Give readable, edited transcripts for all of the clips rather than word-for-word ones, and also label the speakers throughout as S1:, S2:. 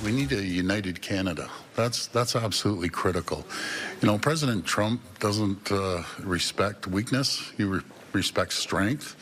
S1: We need a united Canada. That's absolutely critical. You know, President Trump doesn't respect weakness. He respects strength,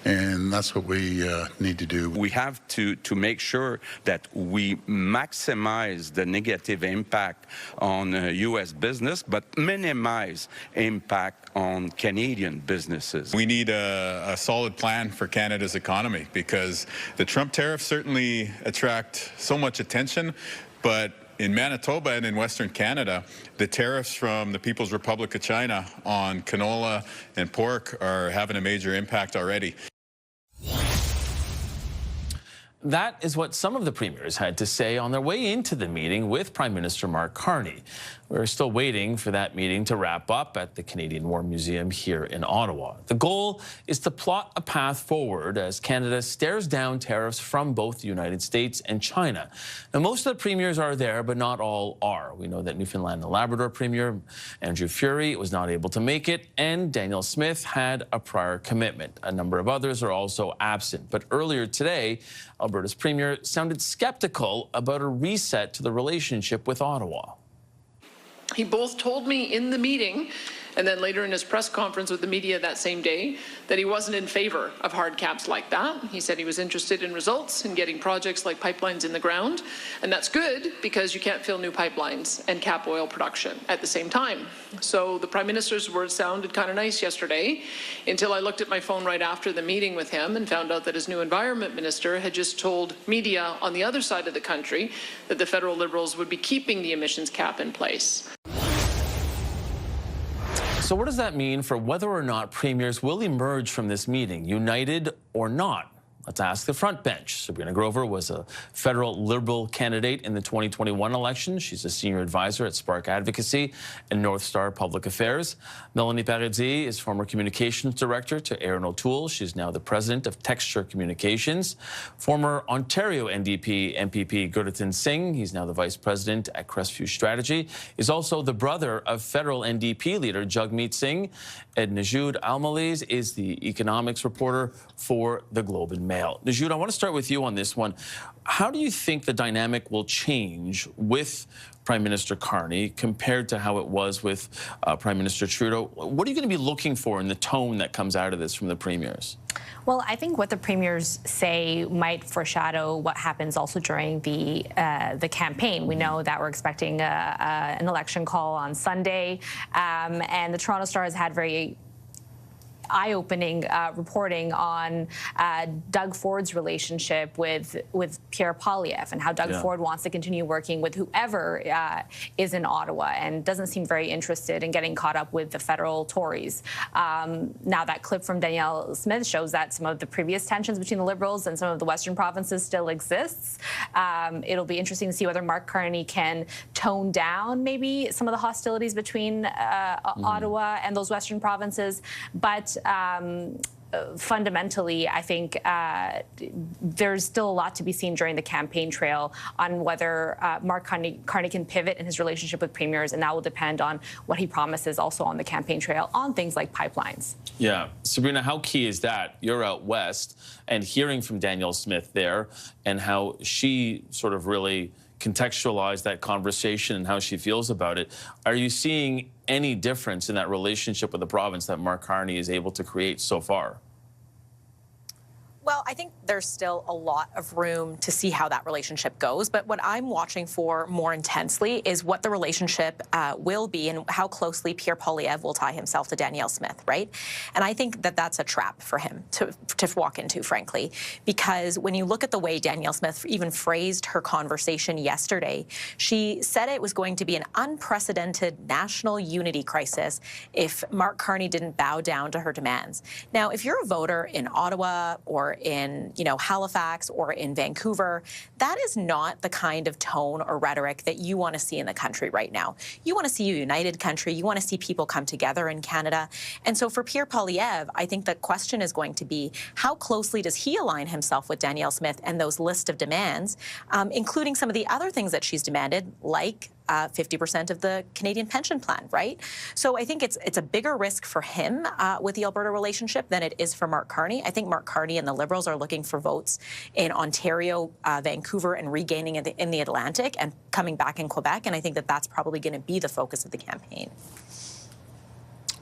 S1: and that's what we need to do.
S2: We have to make sure that we maximize the negative impact on U.S. business, but minimize impact on Canadian businesses.
S3: We need a solid plan for Canada's economy, because the Trump tariffs certainly attract so much attention, but in Manitoba and in Western Canada, the tariffs from the People's Republic of China on canola and pork are having a major impact already.
S4: That is what some of the premiers had to say on their way into the meeting with Prime Minister Mark Carney. We're still waiting for that meeting to wrap up at the Canadian War Museum here in Ottawa. The goal is to plot a path forward as Canada stares down tariffs from both the United States and China. Now, most of the premiers are there, but not all are. We know that Newfoundland and Labrador Premier Andrew Furey was not able to make it, and Danielle Smith had a prior commitment. A number of others are also absent. But earlier today, Alberta's Premier sounded skeptical about a reset to the relationship with Ottawa.
S5: He both told me in the meeting and then later in his press conference with the media that same day that he wasn't in favor of hard caps like that. He said he was interested in results and getting projects like pipelines in the ground. And that's good because you can't fill new pipelines and cap oil production at the same time. So the Prime Minister's words sounded kind of nice yesterday until I looked at my phone right after the meeting with him and found out that his new Environment Minister had just told media on the other side of the country that the federal Liberals would be keeping the emissions cap in place.
S4: So what does that mean for whether or not premiers will emerge from this meeting, united or not? Let's ask the front bench. Sabrina Grover was a federal Liberal candidate in the 2021 election. She's a senior advisor at Spark Advocacy and North Star Public Affairs. Melanie Paradis is former communications director to Aaron O'Toole. She's now the president of Texture Communications. Former Ontario NDP MPP Gurdatin Singh, he's now the vice president at Crestview Strategy, is also the brother of federal NDP leader Jagmeet Singh. Ed Najoud Almaliz is the economics reporter for the Globe and Mail. Najoud, I want to start with you on this one. How do you think the dynamic will change with Prime Minister Carney compared to how it was with Prime Minister Trudeau? What are you going to be looking for in the tone that comes out of this from the premiers?
S6: Well, I think what the premiers say might foreshadow what happens also during the campaign. We know that we're expecting an election call on Sunday, and the Toronto Star has had very eye-opening reporting on Doug Ford's relationship with Pierre Poilievre and how Doug Ford wants to continue working with whoever is in Ottawa and doesn't seem very interested in getting caught up with the federal Tories. Now, that clip from Danielle Smith shows that some of the previous tensions between the Liberals and some of the Western provinces still exists. It'll be interesting to see whether Mark Carney can tone down maybe some of the hostilities between Ottawa and those Western provinces. But fundamentally, I think there's still a lot to be seen during the campaign trail on whether Mark Carney can pivot in his relationship with premiers, and that will depend on what he promises also on the campaign trail on things like pipelines. Yeah. Sabrina, how key is that? You're out west and hearing from Danielle Smith there and how she sort of really contextualize that conversation and how she feels about it. Are you seeing any difference in that relationship with the province that Mark Carney is able to create so far?
S7: Well, I think there's still a lot of room to see how that relationship goes. But what I'm watching for more intensely is what the relationship will be and how closely Pierre Poilievre will tie himself to Danielle Smith, right? And I think that that's a trap for him to walk into, frankly, because when you look at the way Danielle Smith even phrased her conversation yesterday, she said it was going to be an unprecedented national unity crisis if Mark Carney didn't bow down to her demands. Now, if you're a voter in Ottawa or in, Halifax or in Vancouver, that is not the kind of tone or rhetoric that you want to see in the country right now. You want to see a united country. You want to see people come together in Canada. And so for Pierre Poilievre, I think the question is going to be how closely does he align himself with Danielle Smith and those list of demands, including some of the other things that she's demanded, like 50% of the Canadian pension plan, right? So I think it's a bigger risk for him with the Alberta relationship than it is for Mark Carney. I think Mark Carney and the Liberals are looking for votes in Ontario, Vancouver, and regaining in the Atlantic and coming back in Quebec. And I think that that's probably going to be the focus of the campaign.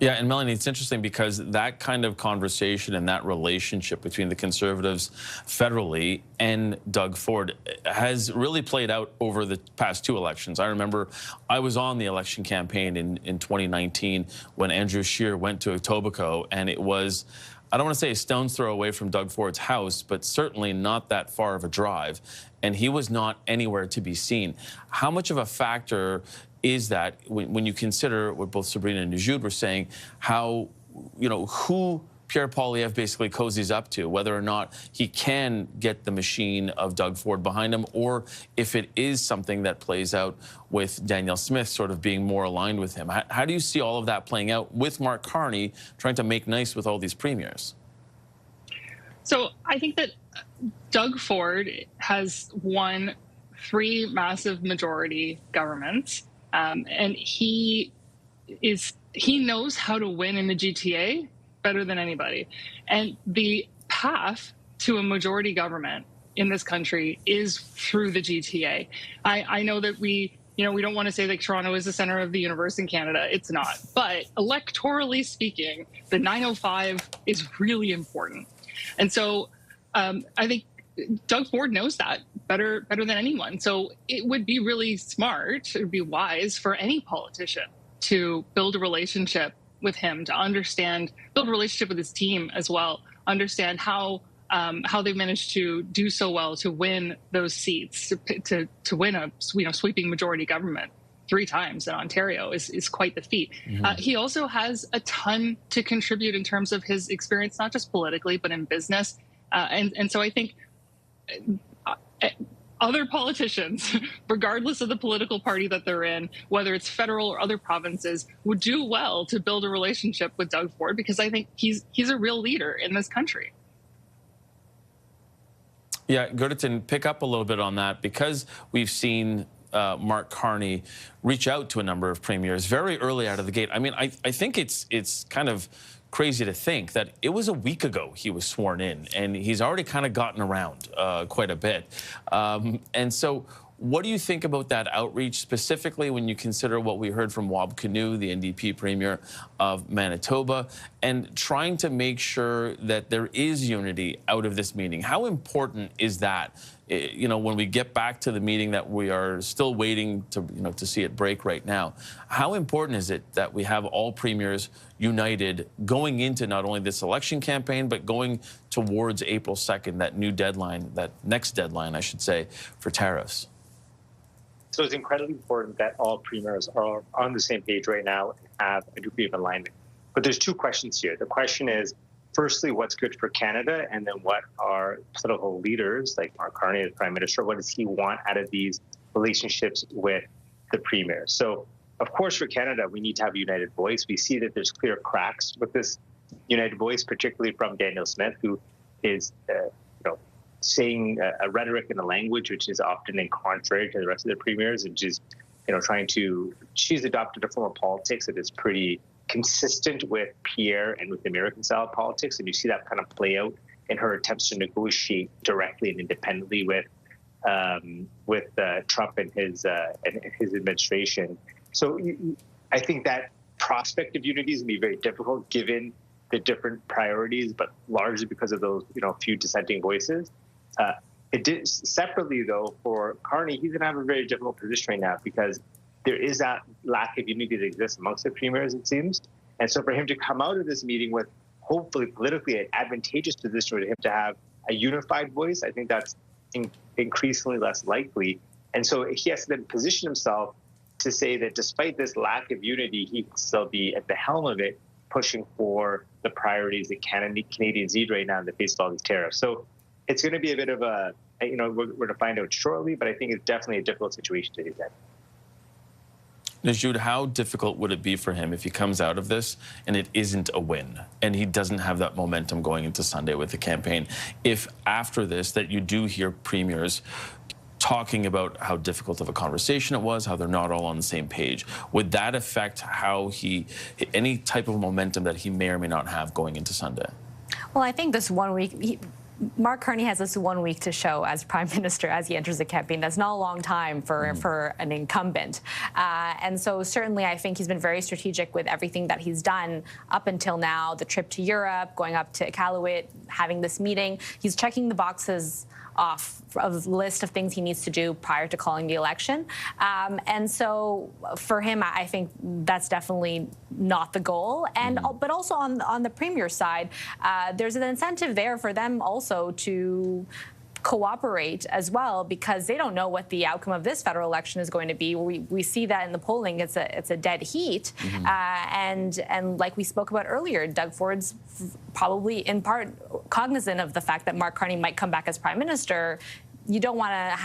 S4: Yeah, and Melanie, it's interesting because that kind of conversation and that relationship between the Conservatives federally and Doug Ford has really played out over the past two elections. I remember I was on the election campaign in 2019 when Andrew Scheer went to Etobicoke, and it was, I don't want to say a stone's throw away from Doug Ford's house, but certainly not that far of a drive, and he was not anywhere to be seen. How much of a factor is that when you consider what both Sabrina and Jude were saying, how, you know, who Pierre Poilievre basically cozies up to, whether or not he can get the machine of Doug Ford behind him, or if it is something that plays out with Danielle Smith sort of being more aligned with him. How do you see all of that playing out with Mark Carney trying to make nice with all these premiers?
S8: So I think that Doug Ford has won 3 massive majority governments. And he knows how to win in the GTA better than anybody. And the path to a majority government in this country is through the GTA. I know that we don't want to say that Toronto is the center of the universe in Canada. It's not. But electorally speaking, the 905 is really important. And so I think Doug Ford knows that better than anyone. So it would be really smart, it would be wise for any politician to build a relationship with him, to understand, build a relationship with his team as well, understand how they managed to do so well to win those seats, to win a sweeping majority government 3 times in Ontario is quite the feat. Mm-hmm. He also has a ton to contribute in terms of his experience, not just politically, but in business. And so I think other politicians, regardless of the political party that they're in, whether it's federal or other provinces, would do well to build a relationship with Doug Ford, because I think he's a real leader in this country.
S4: Yeah, Gerdeton, pick up a little bit on that, because we've seen Mark Carney reach out to a number of premiers very early out of the gate. I mean, I think it's kind of crazy to think that it was a week ago he was sworn in, and he's already kind of gotten around quite a bit. And so what do you think about that outreach, specifically when you consider what we heard from Wab Kinew, the NDP Premier of Manitoba, and trying to make sure that there is unity out of this meeting? How important is that, you know, when we get back to the meeting that we are still waiting to, you know, to see it break right now? How important is it that we have all premiers united going into not only this election campaign, but going towards April 2nd, that new deadline, that next deadline, I should say, for tariffs?
S9: So it's incredibly important that all premiers are on the same page right now and have a degree of alignment. But there's 2 questions here. The question is, firstly, what's good for Canada? And then what are political leaders, like Mark Carney as Prime Minister, what does he want out of these relationships with the premier? So, of course, for Canada, we need to have a united voice. We see that there's clear cracks with this united voice, particularly from Danielle Smith, who is saying a rhetoric and a language which is often in contrary to the rest of the premiers, and she's she's adopted a form of politics that is pretty consistent with Pierre and with American style politics, and you see that kind of play out in her attempts to negotiate directly and independently with Trump and his administration. So I think that prospect of unity is going to be very difficult given the different priorities, but largely because of those few dissenting voices. Separately, though, for Carney, he's going to have a very difficult position right now because there is that lack of unity that exists amongst the premiers, it seems. And so for him to come out of this meeting with hopefully politically an advantageous position for him to have a unified voice, I think that's increasingly less likely. And so he has to then position himself to say that despite this lack of unity, he can still be at the helm of it, pushing for the priorities that Canadians need right now in the face of all these tariffs. So it's going to be a bit of a, we're going to find out shortly, but I think it's definitely a difficult situation to do that.
S4: Jude, how difficult would it be for him if he comes out of this and it isn't a win, and he doesn't have that momentum going into Sunday with the campaign, if after this that you do hear premiers talking about how difficult of a conversation it was, how they're not all on the same page. Would that affect how any type of momentum that he may or may not have going into Sunday?
S6: Well, I think this 1 week, Mark Carney has this 1 week to show as Prime Minister as he enters the campaign. That's not a long time for an incumbent. And so certainly I think he's been very strategic with everything that he's done up until now, the trip to Europe, going up to Iqaluit, having this meeting. He's checking the boxes off of the list of things he needs to do prior to calling the election. And so for him, I think that's definitely not the goal. And but also on the Premier's side, there's an incentive there for them also to cooperate as well, because they don't know what the outcome of this federal election is going to be. We see that in the polling, it's a dead heat. And like we spoke about earlier, Doug Ford's probably in part cognizant of the fact that Mark Carney might come back as Prime Minister. You don't want to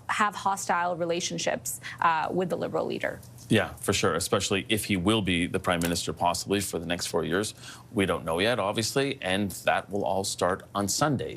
S6: have hostile relationships with the Liberal leader.
S4: Yeah, for sure, especially if he will be the Prime Minister possibly for the next 4 years. We don't know yet, obviously, and that will all start on Sunday.